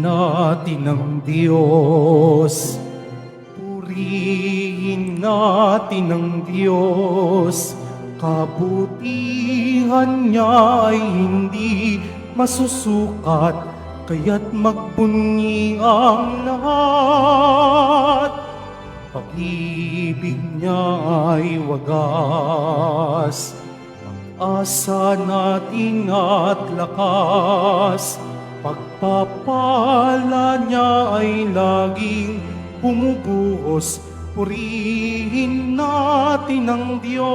natin ang Diyos. Purihin natin ang Diyos. Kabutihan niya ay hindi masusukat, kaya't magbunyi ang lahat. Pag-ibig niya ay wagas, pag-asa natin at lakas. Pagpapala niya ay laging bumubuhos. Purihin natin ang Diyos.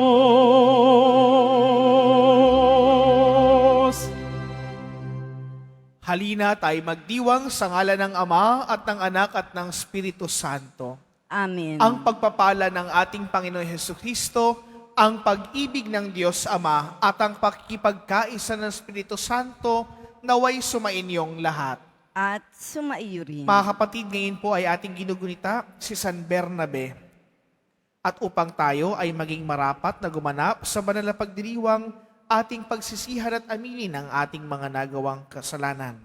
Halina tayo magdiwang sa ngalan ng Ama at ng Anak at ng Espiritu Santo. Amen. Ang pagpapala ng ating Panginoon Hesukristo, ang pag-ibig ng Diyos Ama at ang pakikipagkaisa ng Espiritu Santo naway sumainyong lahat. At sumaiyo rin. Mga kapatid, ngayon po ay ating ginugunita si San Bernabe. At upang tayo ay maging marapat na gumanap sa banal na pagdiriwang, ating pagsisihan at aminin ang ating mga nagawang kasalanan.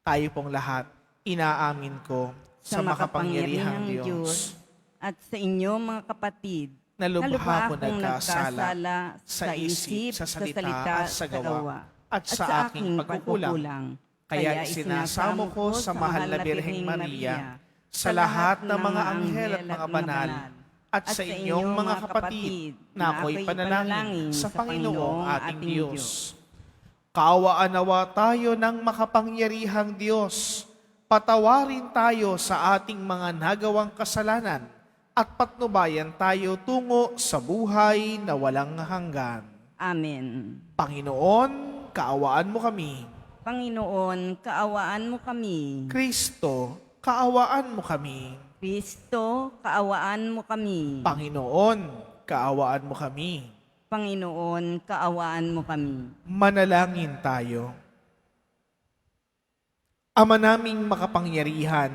Tayo pong lahat, inaamin ko sa makapangyarihang Diyos at sa inyo mga kapatid, na lubha ko akong nagkasala sa isip, sa salita, at sa gawa, at sa aking pagkukulang. Kaya isinasamo ko sa mahal na Birheng Maria, sa lahat ng mga anghel at mga banal, at sa inyong mga kapatid, na ako'y panalangin sa Panginoong ating Diyos. Kaawaan nawa tayo ng makapangyarihang Diyos. Patawarin tayo sa ating mga nagawang kasalanan at patnubayan tayo tungo sa buhay na walang hanggan. Amen. Panginoon, kaawaan mo kami. Panginoon, kaawaan mo kami. Kristo, kaawaan mo kami. Kristo, kaawaan mo kami. Panginoon, kaawaan mo kami. Panginoon, kaawaan mo kami. Manalangin tayo. Ama naming makapangyarihan,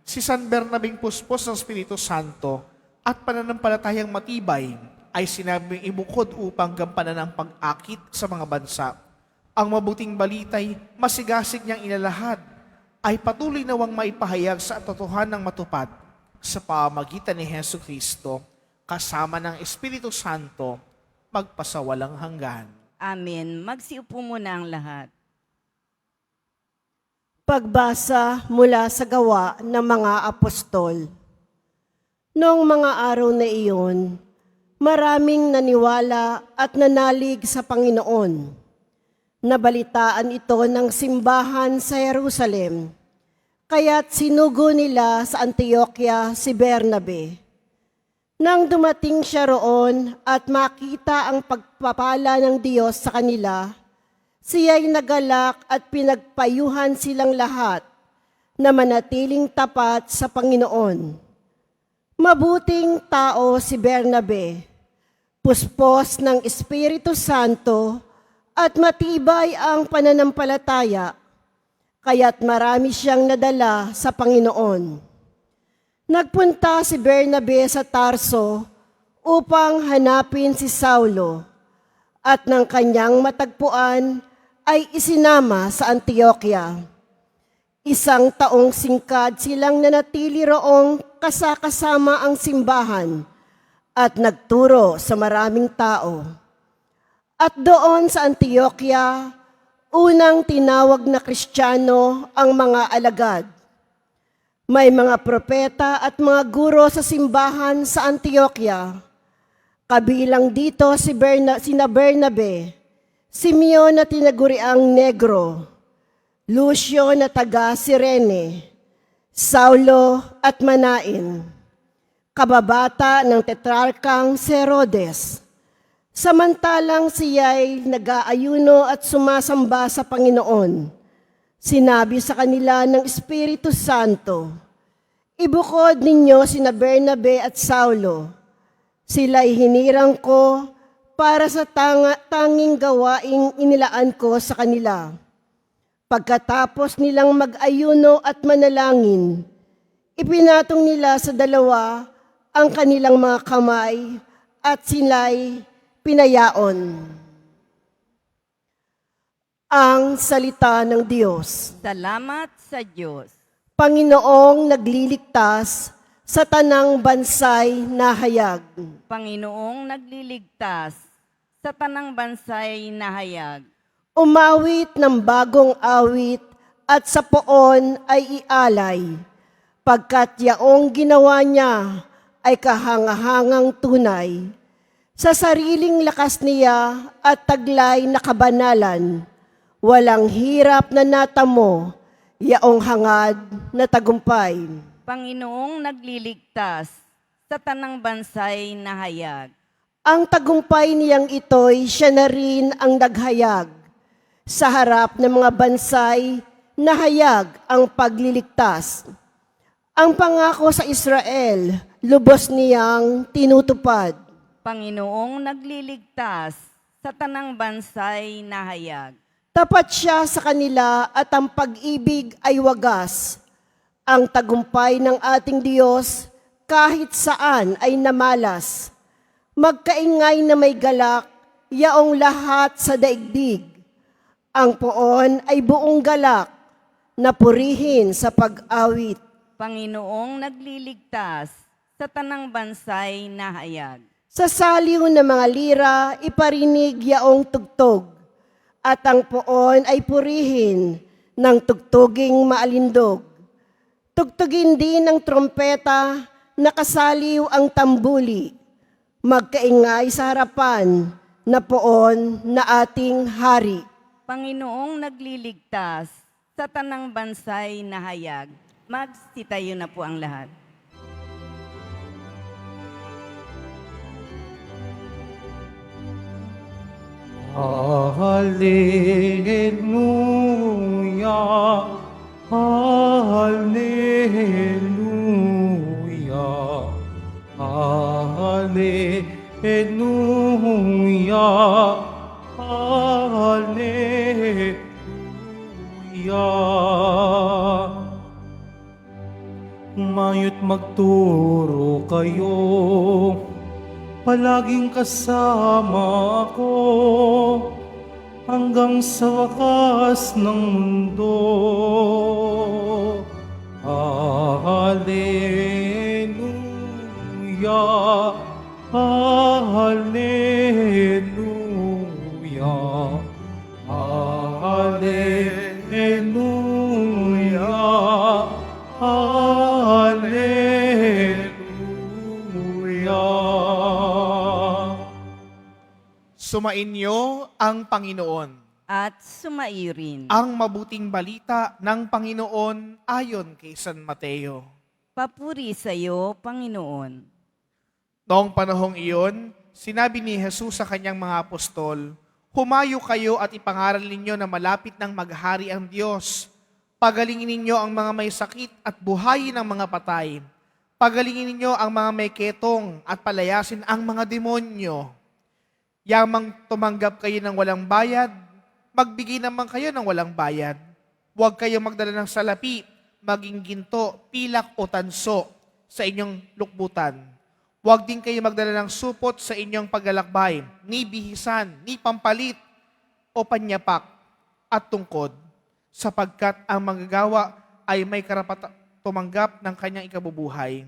si San Bernabeng Puspos ng Espiritu Santo at pananampalatayang matibay ay sinabing ibukod upang gampanan ang pag-akit sa mga bansa. Ang mabuting balita'y masigasig niyang inalahad ay patuloy nawang maipahayag sa totohanang matupad sa pamagitan ni Hesukristo kasama ng Espiritu Santo magpasawalang hanggan. Amen. Magsiupo muna ang lahat. Pagbasa mula sa gawa ng mga apostol. Noong mga araw na iyon, maraming naniwala at nanalig sa Panginoon. Nabalitaan ito ng simbahan sa Jerusalem, kaya't sinugo nila sa Antioquia si Bernabe. Nang dumating siya roon at makita ang pagpapala ng Diyos sa kanila, siya'y nagalak at pinagpayuhan silang lahat na manatiling tapat sa Panginoon. Mabuting tao si Bernabe, puspos ng Espiritu Santo at matibay ang pananampalataya, kaya't marami siyang nadala sa Panginoon. Nagpunta si Bernabe sa Tarso upang hanapin si Saulo, at ng kanyang matagpuan ay isinama sa Antioquia. 1 taong singkad silang nanatili roong kasama ang simbahan at nagturo sa maraming tao. At doon sa Antioquia, unang tinawag na Kristiyano ang mga alagad. May mga propeta at mga guro sa simbahan sa Antioquia. Kabilang dito sina Bernabe, Simeon na tinaguriang Negro, Lucio na taga Cirene, Saulo at Manain, kababata ng tetrarkang Herodes. Samantalang siya'y nag-aayuno at sumasamba sa Panginoon, sinabi sa kanila ng Espiritu Santo, "Ibukod ninyo sina Bernabe at Saulo. Sila'y hinirang ko para sa tanging gawaing inilaan ko sa kanila." Pagkatapos nilang mag-ayuno at manalangin, ipinatong nila sa dalawa ang kanilang mga kamay at sila'y pinayaon. Ang salita ng Diyos. Salamat sa Diyos. Panginoong nagliligtas sa tanang bansay na hayag. Panginoong nagliligtas sa tanang bansay na hayag. Umawit ng bagong awit at sa poon ay ialay, pagkat yaong ginawa niya ay kahangahangang tunay. Sa sariling lakas niya at taglay na kabanalan, walang hirap na natamo, yaong hangad na tagumpay. Panginoong nagliligtas sa tanang bansay na hayag. Ang tagumpay niyang ito'y siya na rin ang naghayag. Sa harap ng mga bansay, nahayag ang pagliligtas. Ang pangako sa Israel, lubos niyang tinutupad. Panginoong nagliligtas sa tanang bansay na hayag. Tapat siya sa kanila at ang pag-ibig ay wagas. Ang tagumpay ng ating Diyos kahit saan ay namalas. Magkaingay na may galak, yaong lahat sa daigdig. Ang poon ay buong galak, na purihin sa pag-awit. Panginoong nagliligtas sa tanang bansay na hayag. Sa saliw ng mga lira, iparinig yaong tugtog, at ang poon ay purihin ng tugtuging maalindog. Tugtugin din ng trompeta, nakasaliw ang tambuli, magkaingay sa harapan na poon na ating hari. Panginoong nagliligtas sa tanang bansay na hayag. Magsitayo na po ang lahat. Hallelujah, Hallelujah, Hallelujah, Hallelujah. Mayut magturo kayo, palaging kasama ako, hanggang sa wakas ng mundo. Hallelujah, Hallelujah, Hallelujah, Hallelujah. Sumainyo ang Panginoon. At sumairin. Ang mabuting balita ng Panginoon ayon kay San Mateo. Papuri sa iyo, Panginoon. Noong panahong iyon, sinabi ni Jesus sa kanyang mga apostol, "Humayo kayo at ipangaral ninyo na malapit ng maghari ang Diyos. Pagalingin ninyo ang mga may sakit at buhayin ang mga patay. Pagalingin ninyo ang mga may ketong at palayasin ang mga demonyo. Yamang tumanggap kayo ng walang bayad, magbigay naman kayo ng walang bayad. Huwag kayong magdala ng salapi, maging ginto, pilak o tanso sa inyong lukbutan. Huwag din kayo magdala ng supot sa inyong paglalakbay, ni bihisan, ni pampalit, o panyapak at tungkod, sapagkat ang manggagawa ay may karapat tumanggap ng kanyang ikabubuhay.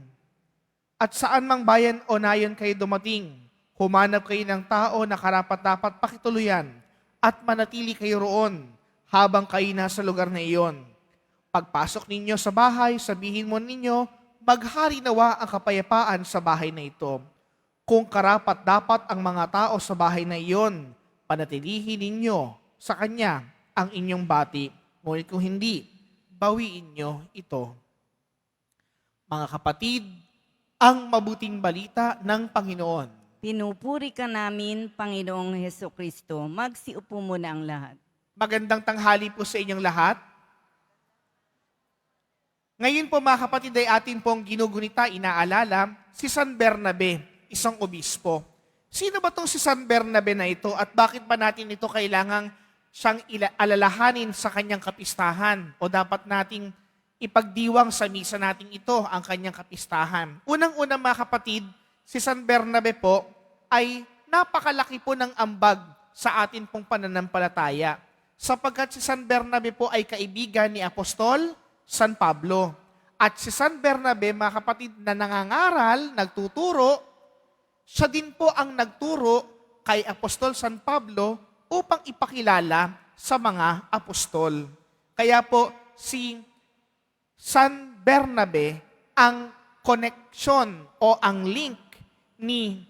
At saan mang bayan o nayon kayo dumating, humanap kayo ng tao na karapat-dapat pakituluyan at manatili kayo roon habang kayo nasa lugar na iyon. Pagpasok ninyo sa bahay, sabihin mo ninyo, maghari nawa ang kapayapaan sa bahay na ito. Kung karapat-dapat ang mga tao sa bahay na iyon, panatilihin ninyo sa kanya ang inyong bati. Ngunit kung hindi, bawiin nyo ito. Mga kapatid, ang mabuting balita ng Panginoon. Pinupuri ka namin, Panginoong Hesukristo. Magsiupo muna ang lahat. Magandang tanghali po sa inyong lahat. Ngayon po mga kapatid ay atin pong ginugunita, inaalala, si San Bernabe, isang obispo. Sino ba tong si San Bernabe na ito at bakit ba natin ito kailangang siyang alalahanin sa kanyang kapistahan o dapat nating ipagdiwang sa misa natin ito ang kanyang kapistahan? Unang-unang mga kapatid, si San Bernabe po ay napakalaki po ng ambag sa atin pong pananampalataya. sapagkat si San Bernabe po ay kaibigan ni Apostol San Pablo. At si San Bernabe, mga kapatid, na nangangaral, nagtuturo, siya din po ang nagturo kay Apostol San Pablo upang ipakilala sa mga apostol. Kaya po si San Bernabe ang connection o ang link ni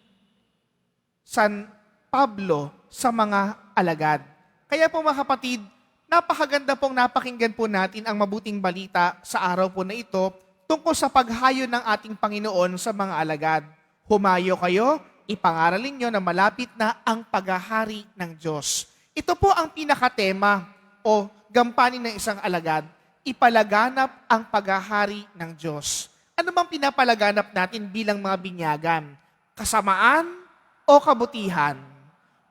San Pablo sa mga alagad. Kaya po mga kapatid, napakaganda pong napakinggan po natin ang mabuting balita sa araw po na ito tungkol sa paghayo ng ating Panginoon sa mga alagad. Humayo kayo, ipangaralin nyo na malapit na ang paghahari ng Diyos. Ito po ang pinakatema o gampanin ng isang alagad, ipalaganap ang paghahari ng Diyos. Ano bang pinapalaganap natin bilang mga binyagan? Kasamaan o kabutihan?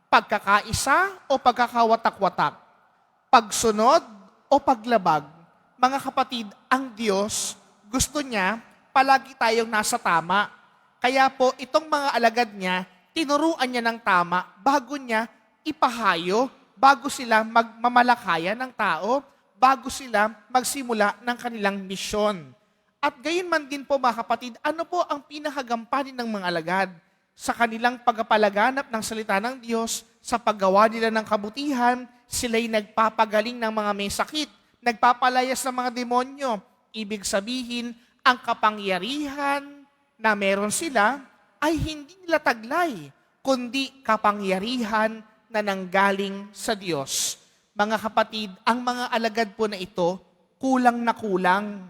Pagkakaisa o pagkakawatak-watak? Pagsunod o paglabag? Mga kapatid, ang Diyos gusto niya palagi tayong nasa tama. Kaya po itong mga alagad niya, tinuruan niya ng tama bago niya ipahayo, bago sila magmamalakayan ng tao, bago sila magsimula ng kanilang misyon. At gayon man din po mga kapatid, ano po ang pinakagampanin ng mga alagad? Sa kanilang pagpapalaganap ng salita ng Diyos, sa paggawa nila ng kabutihan, sila'y nagpapagaling ng mga may sakit, nagpapalayas ng mga demonyo. Ibig sabihin, ang kapangyarihan na meron sila ay hindi nila taglay, kundi kapangyarihan na nanggaling sa Diyos. Mga kapatid, ang mga alagad po na ito, kulang na kulang.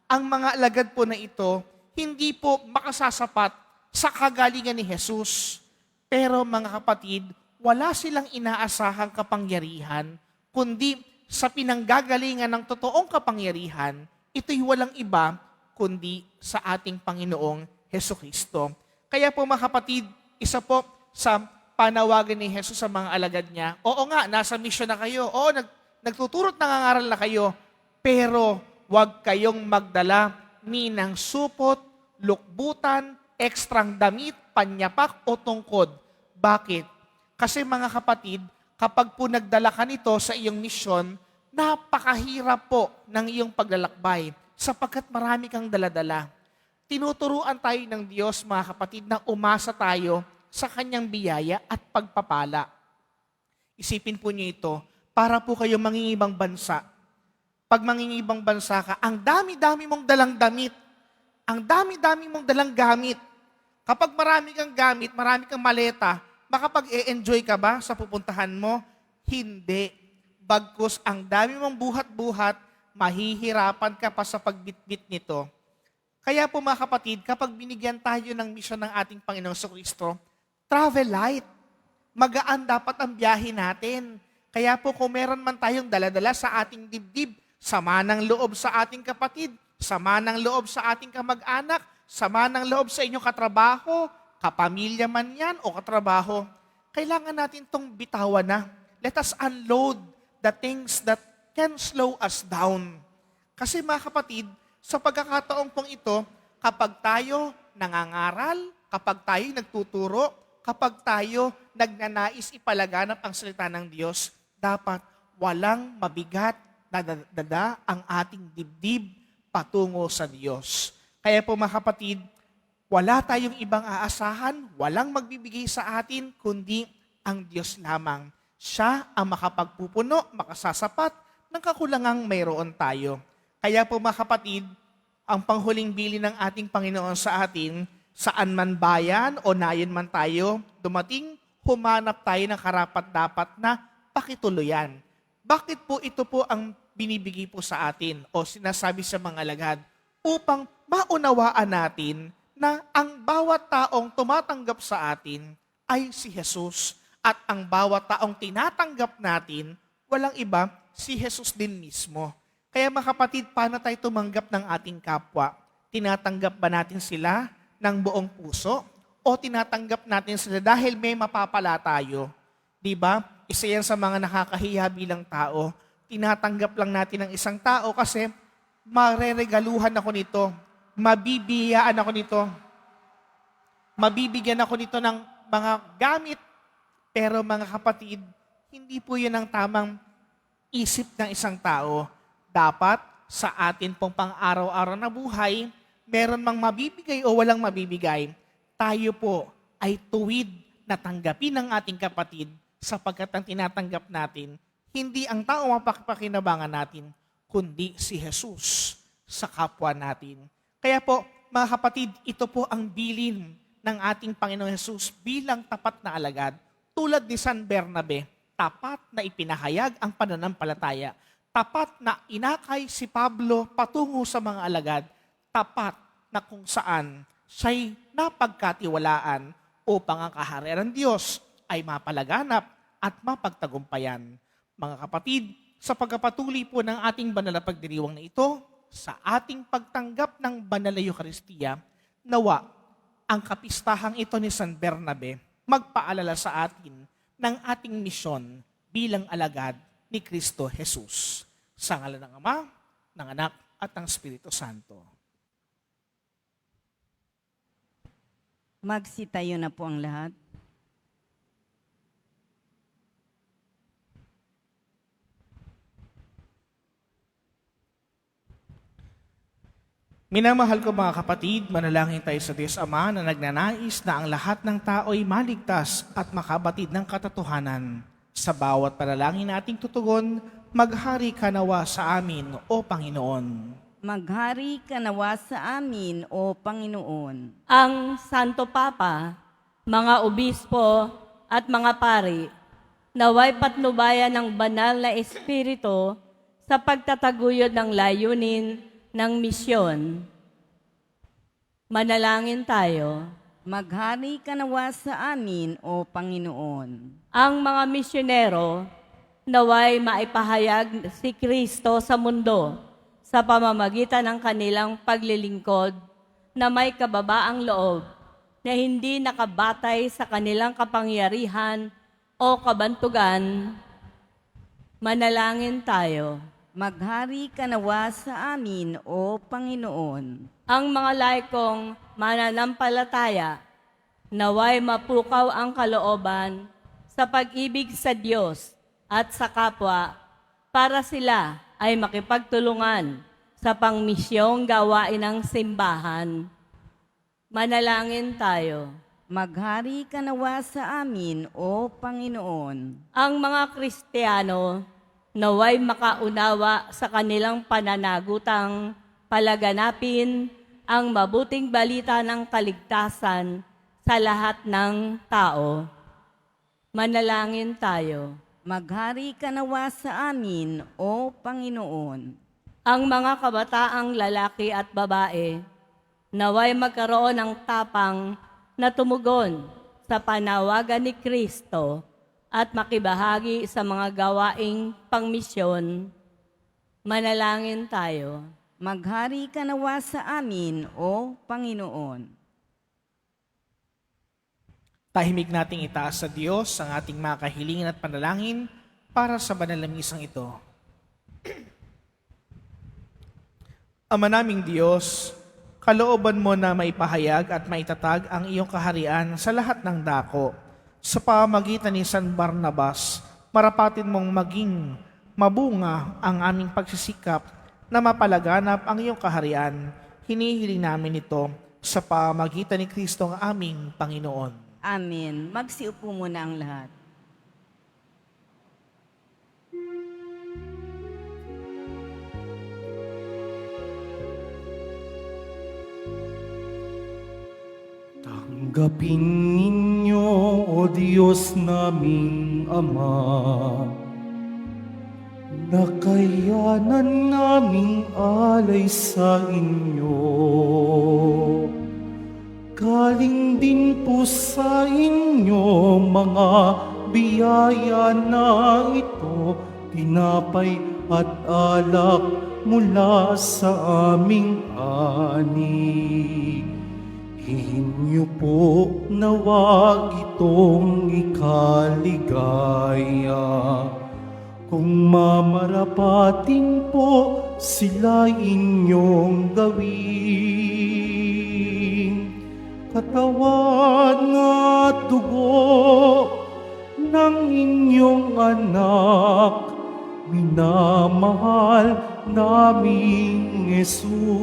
Ang mga alagad po na ito, hindi po makasasapat sa kagalingan ni Jesus. Pero mga kapatid, wala silang inaasahang kapangyarihan, kundi sa pinanggagalingan ng totoong kapangyarihan, ito'y walang iba, kundi sa ating Panginoong Hesukristo. Kaya po mga kapatid, isa po sa panawagan ni Jesus sa mga alagad niya, oo nga, nasa mission na kayo, oo, nagtuturot nangangaral na kayo, pero huwag kayong magdala ni ng supot, lukbutan, ekstrang damit, panyapak o tungkod. Bakit? Kasi mga kapatid, kapag po nagdala ka nito sa iyong misyon, napakahirap po ng iyong paglalakbay sapagkat marami kang daladala. Tinuturuan tayo ng Diyos, mga kapatid, na umasa tayo sa kanyang biyaya at pagpapala. Isipin po niyo ito, para po kayo mangingibang bansa. Pag mangingibang bansa ka, ang dami-dami mong dalang damit, ang dami-dami mong dalang gamit. Kapag marami kang gamit, marami kang maleta, makapag-e-enjoy ka ba sa pupuntahan mo? Hindi. Bagkus ang dami mong buhat-buhat, mahihirapan ka pa sa pagbitbit nito. Kaya po mga kapatid, kapag binigyan tayo ng misyon ng ating Panginoong Kristo, travel light. Magaan dapat ang biyahe natin. Kaya po kung meron man tayong daladala sa ating dibdib, sama ng loob sa ating kapatid, sama ng loob sa ating kamag-anak, sama ng loob sa inyong katrabaho, kapamilya man yan o katrabaho, kailangan natin itong bitawan na. Let us unload the things that can slow us down. Kasi mga kapatid, sa pagkakataong pong ito, kapag tayo nangangaral, kapag tayo nagtuturo, kapag tayo nagnanais ipalaganap ang salita ng Diyos, dapat walang mabigat na dada ang ating dibdib patungo sa Diyos. Kaya po mga kapatid, wala tayong ibang aasahan, walang magbibigay sa atin, kundi ang Diyos lamang. Siya ang makapagpupuno, makasasapat ng kakulangang mayroon tayo. Kaya po mga kapatid, ang panghuling bili ng ating Panginoon sa atin, saan man bayan o nayon man tayo, dumating, humanap tayo ng karapat-dapat na pakituluyan. Bakit po ito po ang binibigay po sa atin o sinasabi sa mga alagad? Upang maunawaan natin na ang bawat taong tumatanggap sa atin ay si Jesus. At ang bawat taong tinatanggap natin, walang iba, si Jesus din mismo. Kaya mga kapatid, paano tayo tumanggap ng ating kapwa? Tinatanggap ba natin sila ng buong puso? O tinatanggap natin sila dahil may mapapala tayo? Diba? Isa yan sa mga nakakahiya bilang tao. Tinatanggap lang natin ng isang tao kasi mareregaluhan ako nito, mabibiyaan ako nito, mabibigyan ako nito ng mga gamit. Pero mga kapatid, hindi po yun ang tamang isip ng isang tao. Dapat sa atin pong pang-araw-araw na buhay, meron mang mabibigay o walang mabibigay, tayo po ay tuwid na tanggapin ng ating kapatid sapagkat ang tinatanggap natin, hindi ang tao mapakinabangan natin, kundi si Jesus sa kapwa natin. Kaya po, mga kapatid, ito po ang bilin ng ating Panginoon Jesus bilang tapat na alagad. Tulad ni San Bernabe, tapat na ipinahayag ang pananampalataya. Tapat na inakay si Pablo patungo sa mga alagad. Tapat na kung saan siya'y napagkatiwalaan upang ang kaharian ng Diyos ay mapalaganap at mapagtagumpayan. Mga kapatid, sa pagkapatuloy po ng ating banal na pagdiriwang na ito, sa ating pagtanggap ng banal na Eucharistia, nawa ang kapistahang ito ni San Bernabe magpaalala sa atin ng ating misyon bilang alagad ni Kristo Jesus. Sa ngalan ng Ama, ng Anak, at ng Espiritu Santo. Magsitayo na po ang lahat. Minamahal ko mga kapatid, manalangin tayo sa Diyos Ama na nagnanais na ang lahat ng tao'y maligtas at makabatid ng katotohanan. Sa bawat panalangin nating tutugon, maghari ka nawa sa amin, O Panginoon. Maghari ka nawa sa amin, O Panginoon. Ang Santo Papa, mga obispo at mga pari, naway patnubayan ng banal na espiritu sa pagtataguyod ng layunin ng misyon. Manalangin tayo. Maghari ka nawa sa amin, O Panginoon. Ang mga misyonero naway maipahayag si Kristo sa mundo sa pamamagitan ng kanilang paglilingkod na may kababaang loob na hindi nakabatay sa kanilang kapangyarihan o kabantugan. Manalangin tayo. Maghari ka nawa sa amin, O Panginoon. Ang mga laikong mananampalataya, naway mapukaw ang kalooban sa pag-ibig sa Diyos at sa kapwa para sila ay makipagtulungan sa pangmisyong gawain ng simbahan. Manalangin tayo. Maghari ka nawa sa amin, O Panginoon. Ang mga Kristiyano naway makaunawa sa kanilang pananagutang palaganapin ang mabuting balita ng kaligtasan sa lahat ng tao. Manalangin tayo. Maghari ka nawa sa amin, O Panginoon. Ang mga kabataang lalaki at babae naway magkaroon ng tapang na tumugon sa panawagan ni Kristo at makibahagi sa mga gawaing pangmisyon. Manalangin tayo. Maghari ka nawa sa amin, O Panginoon. Tahimik nating itaas sa Diyos ang ating mga kahilingin at panalangin para sa banal na misang ito. Ama naming Diyos, kalooban mo na maipahayag at maitatag ang iyong kaharian sa lahat ng dako. Sa pamagitan ni San Barnabas, marapatin mong maging mabunga ang aming pagsisikap na mapalaganap ang iyong kaharian. Hinihiling namin ito sa pamagitan ni Kristo ang aming Panginoon. Amen. Magsiupo muna ang lahat. Tanggapin ninyo, O Diyos naming Ama, nakayanan naming alay sa inyo. Galing din po sa inyo mga biyaya na ito, tinapay at alak mula sa aming ani. Inyo po nawa itong ikaligaya. Kung mamarapatin po sila inyong gawin, katawan at dugo ng inyong anak minamahal naming Jesus.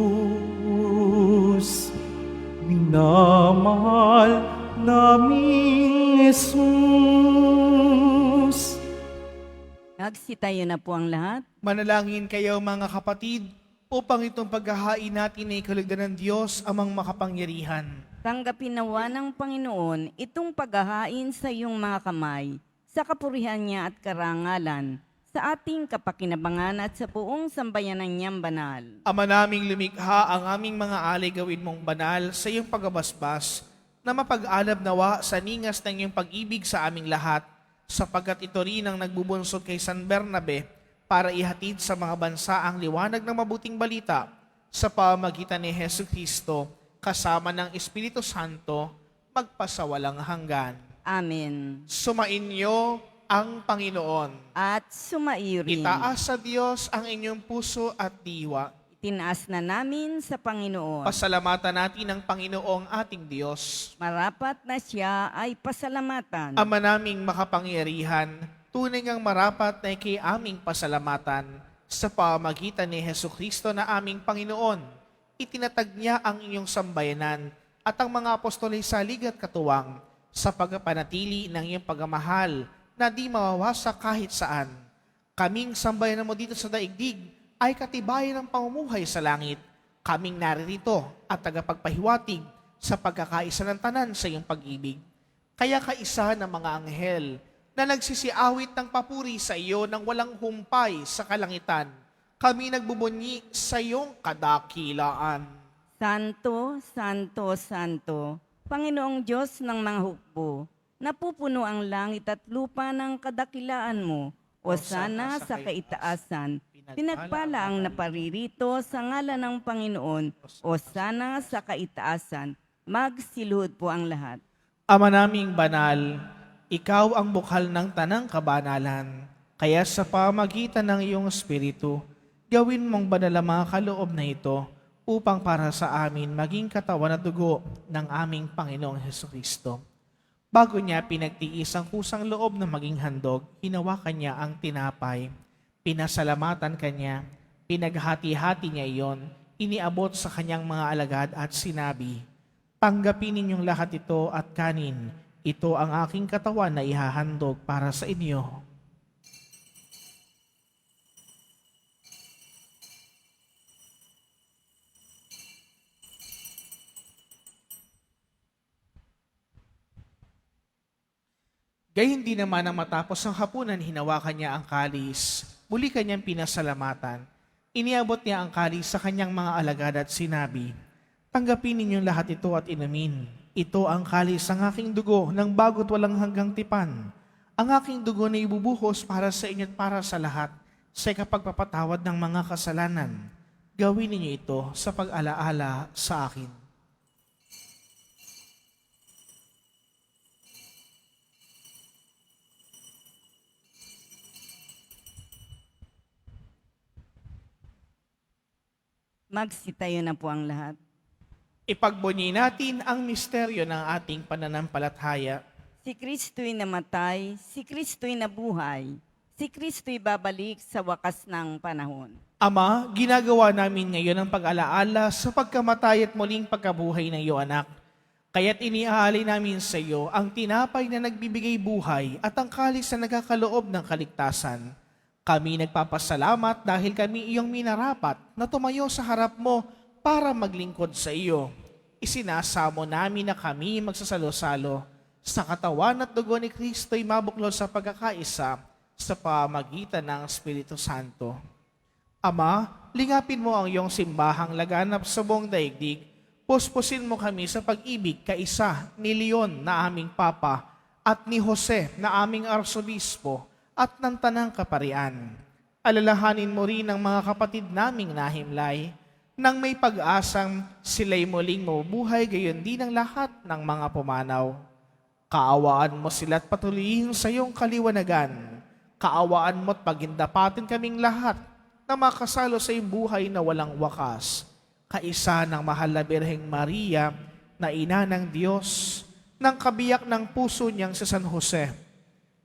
Minamahal naming Jesus. Nagsitayo na po ang lahat. Manalangin kayo mga kapatid, upang itong paghahain natin ay kalugdan ng Diyos amang makapangyarihan. Tanggapin nawa ng Panginoon itong paghahain sa iyong mga kamay, sa kapurihan niya at karangalan, sa ating kapakinabangan at sa buong sambayanan niyang banal. Ama naming lumikha, ang aming mga alay gawin mong banal sa iyong pagbabasbas, na mapag-alab nawa sa ningas ng iyong pag-ibig sa aming lahat, sapagkat ito rin ang nagbubunsod kay San Bernabe para ihatid sa mga bansa ang liwanag ng mabuting balita sa pamamagitan ni Hesus Kristo kasama ng Espiritu Santo magpasawalang hanggan. Amen. Sumainyo ang Panginoon. At sumairin. Itaas sa Diyos ang inyong puso at diwa. Tinaas na namin sa Panginoon. Pasalamatan natin ang Panginoong ating Diyos. Marapat na siya ay pasalamatan. Ama naming makapangyarihan, tunay ngang marapat na ikay aming pasalamatan sa pamamagitan ni Hesukristo na aming Panginoon. Itinatag niya ang inyong sambayanan at ang mga apostol ay salig at katuwang sa pagpanatili ng iyong pagmamahal na di mawawasak kahit saan. Kaming sambayanan mo dito sa daigdig ay katibayan ng pamumuhay sa langit. Kaming naririto at tagapagpahiwatig sa pagkakaisa ng tanan sa iyong pag-ibig. Kaya kaisa ng mga anghel na nagsisiawit ng papuri sa iyo nang walang humpay sa kalangitan, kami nagbubunyi sa iyong kadakilaan. Santo, Santo, Santo, Panginoong Diyos ng mga hukbo, napupuno ang langit at lupa ng kadakilaan mo. O sana sa kaitaasan, pinagpala ang naparirito sa ngalan ng Panginoon. O sana sa kaitaasan, magsiluhod po ang lahat. Ama naming banal, ikaw ang bukal ng tanang kabanalan. Kaya sa pamagitan ng iyong Espiritu, gawin mong banal ang mga kaloob na ito upang para sa amin maging katawan at dugo ng aming Panginoong Hesukristo. Bago niya pinagtiis ang kusang loob na maging handog, hinawakan niya ang tinapay, pinasalamatan kanya, pinaghati-hati niya iyon, iniabot sa kanyang mga alagad at sinabi, "Tanggapin ninyong lahat ito at kanin, ito ang aking katawan na ihahandog para sa inyo." Gayun din naman ang matapos ang hapunan, hinawakan niya ang kalis. Muli kanyang pinasalamatan. Iniabot niya ang kalis sa kanyang mga alagad at sinabi, "Tanggapin ninyong lahat ito at inumin. Ito ang kalis ng aking dugo ng bago't walang hanggang tipan. Ang aking dugo na ibubuhos para sa inyo at para sa lahat sa kapagpapatawad ng mga kasalanan. Gawin ninyo ito sa pag-alaala sa akin." Magsitayo na po ang lahat. Ipagbunyi natin ang misteryo ng ating pananampalataya. Si Kristo'y namatay, si Kristo'y nabuhay, si Kristo'y babalik sa wakas ng panahon. Ama, ginagawa namin ngayon ang pag-alaala sa pagkamatay at muling pagkabuhay ng iyong anak. Kaya't iniaalay namin sa iyo ang tinapay na nagbibigay buhay at ang kalis na nagkakaloob ng kaligtasan. Kami nagpapasalamat dahil kami iyong minarapat na tumayo sa harap mo para maglingkod sa iyo. Isinasamo namin na kami magsasalo-salo sa katawan at dugo ni Kristo'y mabuklod sa pagkakaisa sa pamagitan ng Espiritu Santo. Ama, lingapin mo ang iyong simbahang laganap sa buong daigdig. Puspusin mo kami sa pag-ibig kaisa ni Leon na aming Papa at ni Jose na aming Arsobispo at ng Tanang Kaparian. Alalahanin mo rin ang mga kapatid naming nahimlay nang may pag-asang sila'y muling mabubuhay gayon din ang lahat ng mga pumanaw. Kaawaan mo sila at patuloyin sa iyong kaliwanagan. Kaawaan mo at pagindapatin kaming lahat na makasalo sa iyong buhay na walang wakas. Kaisa ng mahal na Birheng Maria na ina ng Diyos, ng kabiyak ng puso niyang si San Jose,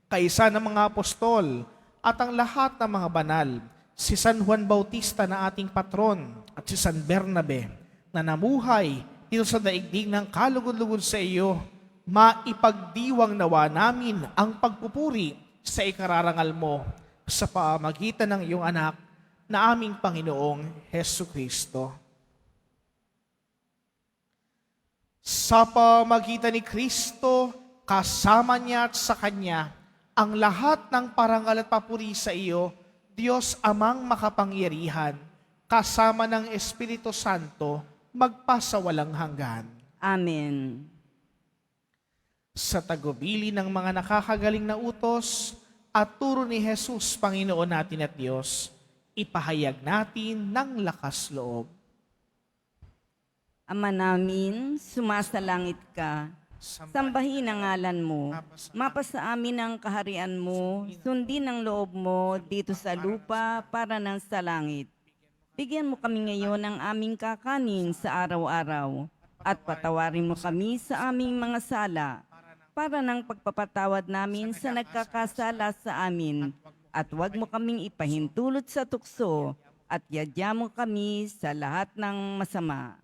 kaisa ng mga apostol at ang lahat ng mga banal, si San Juan Bautista na ating patron at si San Bernabe na namuhay dito sa daigdig ng kalugod-lugod sa iyo, maipagdiwang nawa namin ang pagpupuri sa ikararangal mo sa pamagitan ng iyong anak na aming Panginoong Hesu Kristo. Sa pamagitan ni Kristo, kasama niya at sa Kanya, ang lahat ng parangal at papuri sa iyo, Diyos Amang makapangyarihan, kasama ng Espiritu Santo, magpasawalang hanggan. Amen. Sa tagubili ng mga nakakagaling na utos at turo ni Jesus, Panginoon natin at Diyos, ipahayag natin ng lakas loob. Ama namin, sumasalangit ka. Sambahin ang ngalan mo. Mapasa amin ang kaharian mo. Sundin ang loob mo dito sa lupa para ng sa langit. Bigyan mo kami ngayon ng aming kakanin sa araw-araw. At patawarin mo kami sa aming mga sala para ng pagpapatawad namin sa nagkakasala sa amin. At huwag mo kaming ipahintulot sa tukso at yadya mo kami sa lahat ng masama.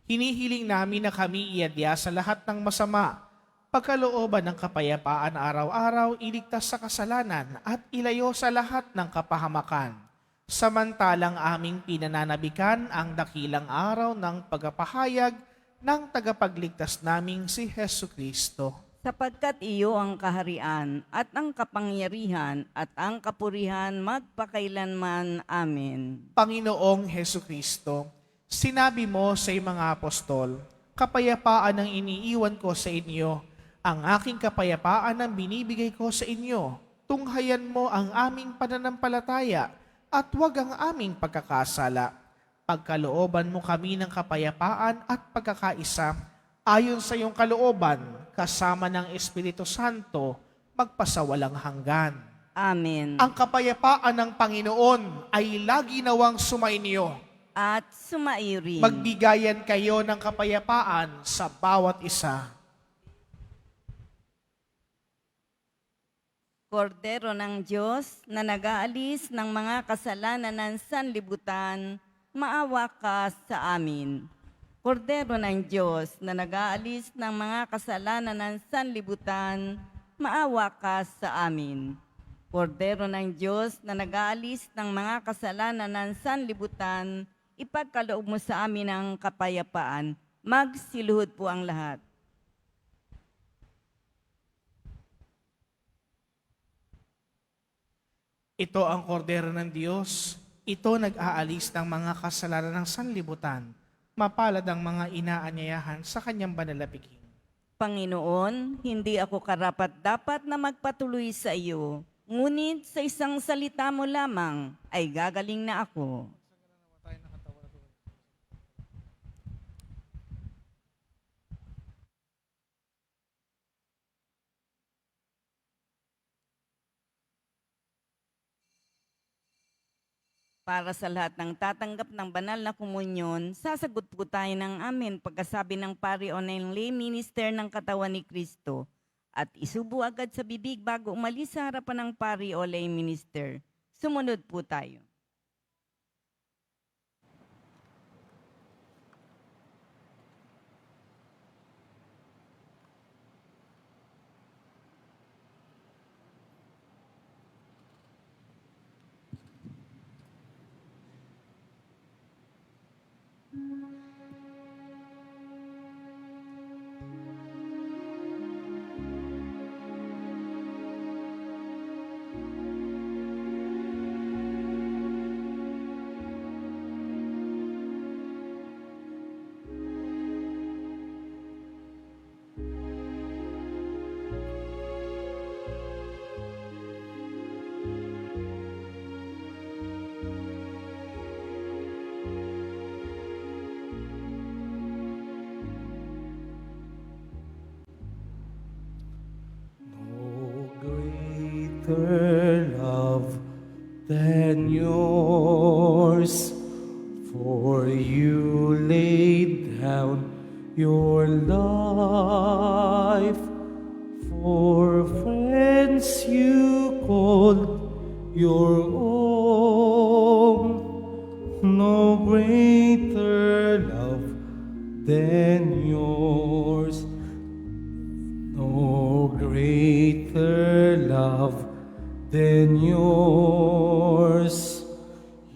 Hinihiling namin na kami iadya sa lahat ng masama, pagkalooban ng kapayapaan araw-araw, iligtas sa kasalanan at ilayo sa lahat ng kapahamakan. Samantalang aming pinananabikan ang dakilang araw ng pagpapahayag ng tagapagligtas naming si Hesu Kristo. Sapagkat iyo ang kaharian at ang kapangyarihan at ang kapurihan magpakailanman. Amen. Panginoong Hesu Kristo, sinabi mo sa iyong mga apostol, kapayapaan ang iniiwan ko sa inyo, ang aking kapayapaan ang binibigay ko sa inyo. Tunghayan mo ang aming pananampalataya at huwag ang aming pagkakasala. Pagkalooban mo kami ng kapayapaan at pagkakaisa, ayon sa iyong kalooban, kasama ng Espiritu Santo, magpasawalang hanggan. Amen. Ang kapayapaan ng Panginoon ay lagi nawang sumainyo. At sumairin. Magbigayan kayo ng kapayapaan sa bawat isa. Kordero ng Diyos na nag-aalis ng mga kasalanan ng sanlibutan, maawa ka sa amin. Kordero ng Diyos na nag-aalis ng mga kasalanan ng sanlibutan, maawa ka sa amin. Kordero ng Diyos na nag-aalis ng mga kasalanan ng sanlibutan, ipagkaloob mo sa amin ang kapayapaan. Magsiluhod po ang lahat. Ito ang kordero ng Diyos. Ito nag-aalis ng mga kasalanan ng sanlibutan. Mapalad ang mga inaanyayahan sa kanyang banal na piging. Panginoon, hindi ako karapat-dapat na magpatuloy sa iyo. Ngunit sa isang salita mo lamang ay gagaling na ako. Para sa lahat ng tatanggap ng banal na komunyon, sasagot po tayo ng amen pagkasabi ng pari o ng lay minister ng katawan ni Kristo at isubo agad sa bibig bago umalis sa harapan ng pari o lay minister. Sumunod po tayo. No greater love than yours, for you laid down your life. For friends you called, your own. No greater love than yours. No greater love than yours.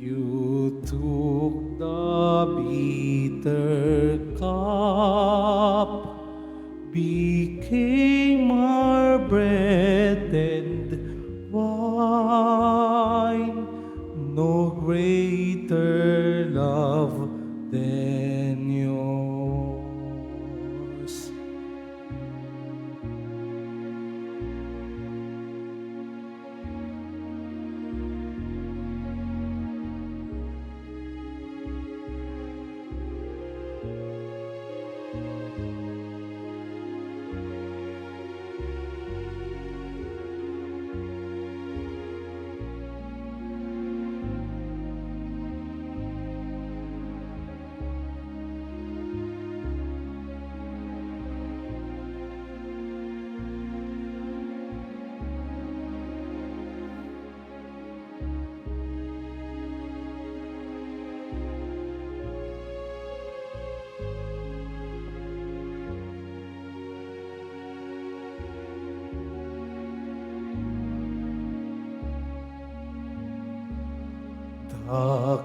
You took the bitter cup, became our bread and wine. No greater love than yours.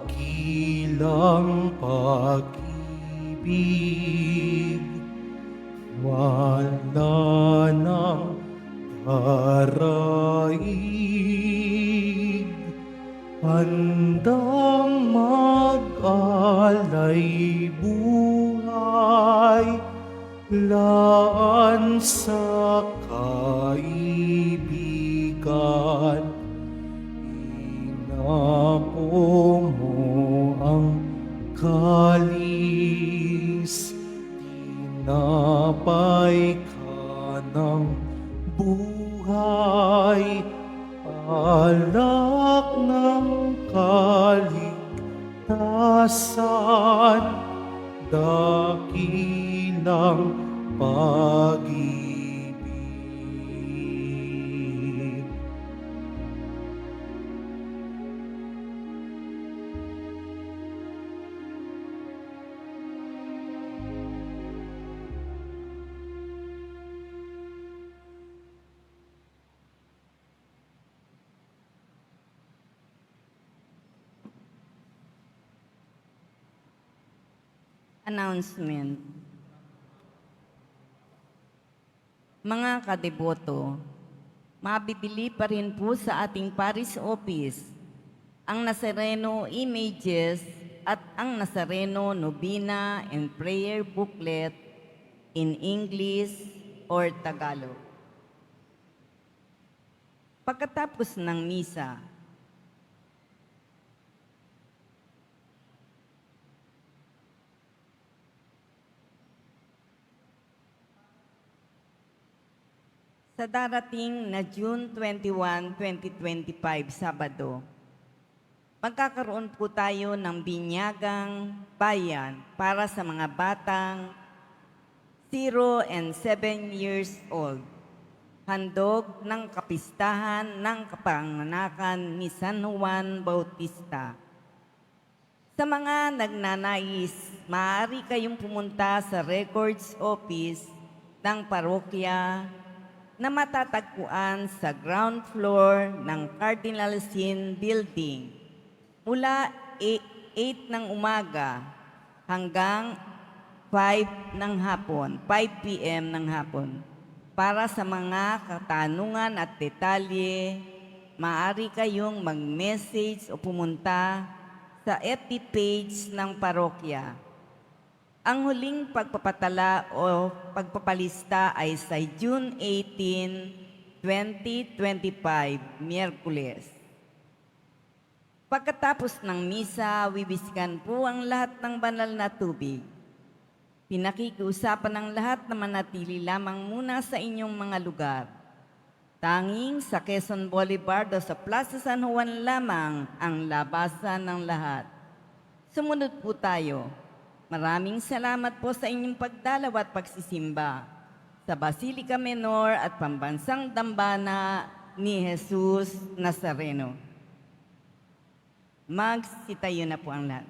Dakilang pag-ibig, wala nang daraig, handang mag-alay buhay, laan sa kaibigan. Inapo mo ang kalis, tinapay ka ng buhay, alak ng kaligtasan, dakilang pag-ibig. Announcement. Mga kadeboto, mabibili pa rin po sa ating parish office ang Nazareno images at ang Nazareno Novena and Prayer Booklet in English or Tagalog. Pagkatapos ng misa, sa darating na June 21, 2025, Sabado, magkakaroon po tayo ng binyagang bayan para sa mga batang 0 and 7 years old. Handog ng kapistahan ng kapanganakan ni San Juan Bautista. Sa mga nagnanais, maaari kayong pumunta sa records office ng parokya na matatagpuan sa ground floor ng Cardinal Sin Building mula 8 ng umaga hanggang 5 ng hapon, 5 p.m. ng hapon. Para sa mga katanungan at detalye, maaari kayong mag-message o pumunta sa FB page ng parokya. Ang huling pagpapatala o pagpapalista ay sa June 18, 2025, Miyerkules. Pagkatapos ng misa, wiwiskan po ang lahat ng banal na tubig. Pinakikiusapan ng lahat na manatili lamang muna sa inyong mga lugar. Tanging sa Quezon Boulevard o sa Plaza San Juan lamang ang labasan ng lahat. Sumunod po tayo. Maraming salamat po sa inyong pagdalaw at pagsisimba sa Basilica Menor at Pambansang Dambana ni Jesus Nazareno. Magsitayo na po ang lahat.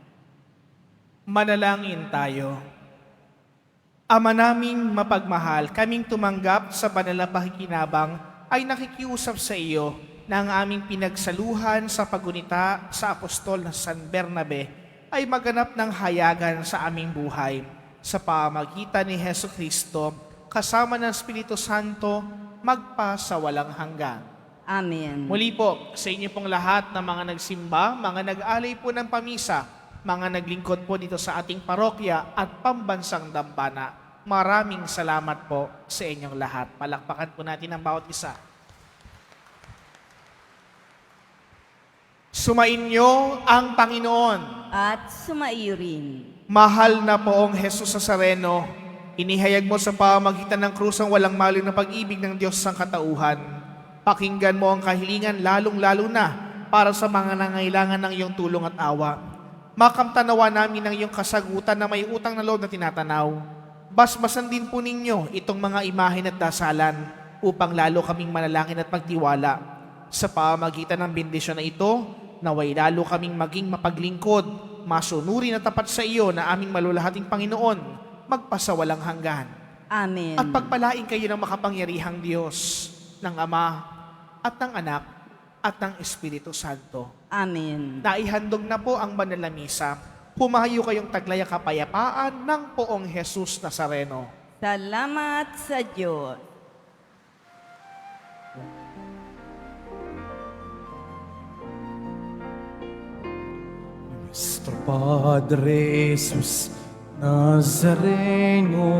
Manalangin tayo. Ama naming mapagmahal, kaming tumanggap sa banal na pakikinabang ay nakikiusap sa iyo na ang aming pinagsaluhan sa pagunita sa apostol na San Bernabe ay maganap ng hayagan sa aming buhay sa pamamagitan ni Hesu Kristo kasama ng Espiritu Santo magpa sa walang hanggan. Amen. Muli po, sa inyo pong lahat na mga nagsimba, mga nag-alay po ng pamisa, mga naglingkod po dito sa ating parokya at pambansang dambana, maraming salamat po sa inyong lahat. Palakpakan po natin ang bawat isa. Sumainyo ang Panginoon. At sumaiyo rin. Mahal na poong Jesus Nazareno, inihayag mo sa pamamagitan ng krus ang walang maliw na pag-ibig ng Diyos sa katauhan. Pakinggan mo ang kahilingan lalong-lalo na para sa mga nangailangan ng iyong tulong at awa. Makamtanawa namin ang iyong kasagutan na may utang na loob na tinatanaw. Basbasan din po ninyo itong mga imahen at dasalan upang lalo kaming manalangin at magtiwala. Sa pamamagitan ng bendisyon na ito, naway lalo kaming maging mapaglingkod, masunurin at tapat sa iyo na aming malulahating Panginoon, magpasawalang hanggan. Amen. At pagpalain kayo ng makapangyarihang Diyos, ng Ama at ng Anak at ng Espiritu Santo. Amen. Naihandog na po ang banal na misa. Humayo kayong taglaya kapayapaan ng poong Jesus Nazareno. Salamat sa Diyos. Nuestro Padre Jesus Nazareno,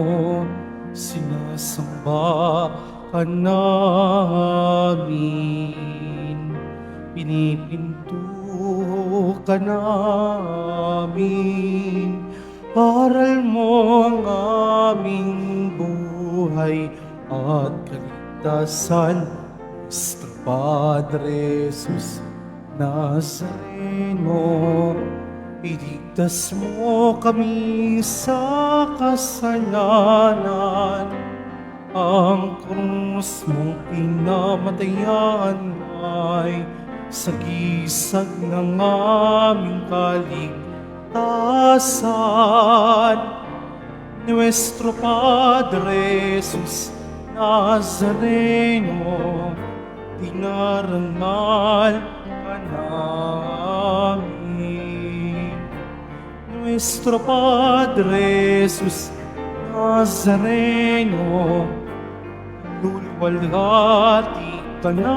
sinasamba ka namin, pinipinto ka namin, aral mo ang aming buhay at kaligtasan. Nuestro Padre Jesus Nazareno, iligtas mo kami sa kasalanan. Ang krus mong pinamatayan ay sagisag ng aming kaligtasan. Nuestro Padre Jesus Nazareno, dinarangal ka namin. Nuestro Padre Jesus Nazareno, lulwalhati ka namin.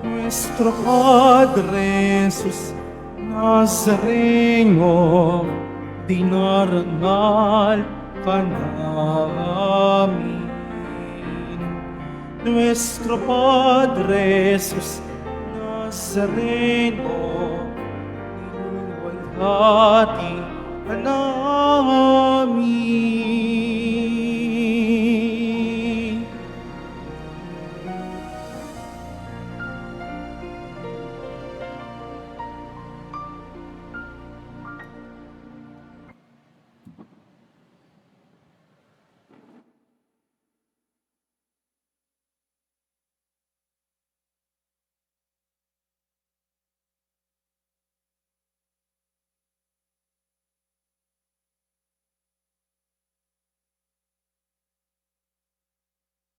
Nuestro Padre Jesus Nazareno, dinarangal ka namin. Nuestro Padre Jesus Nazareno, lulwalhati ka namin.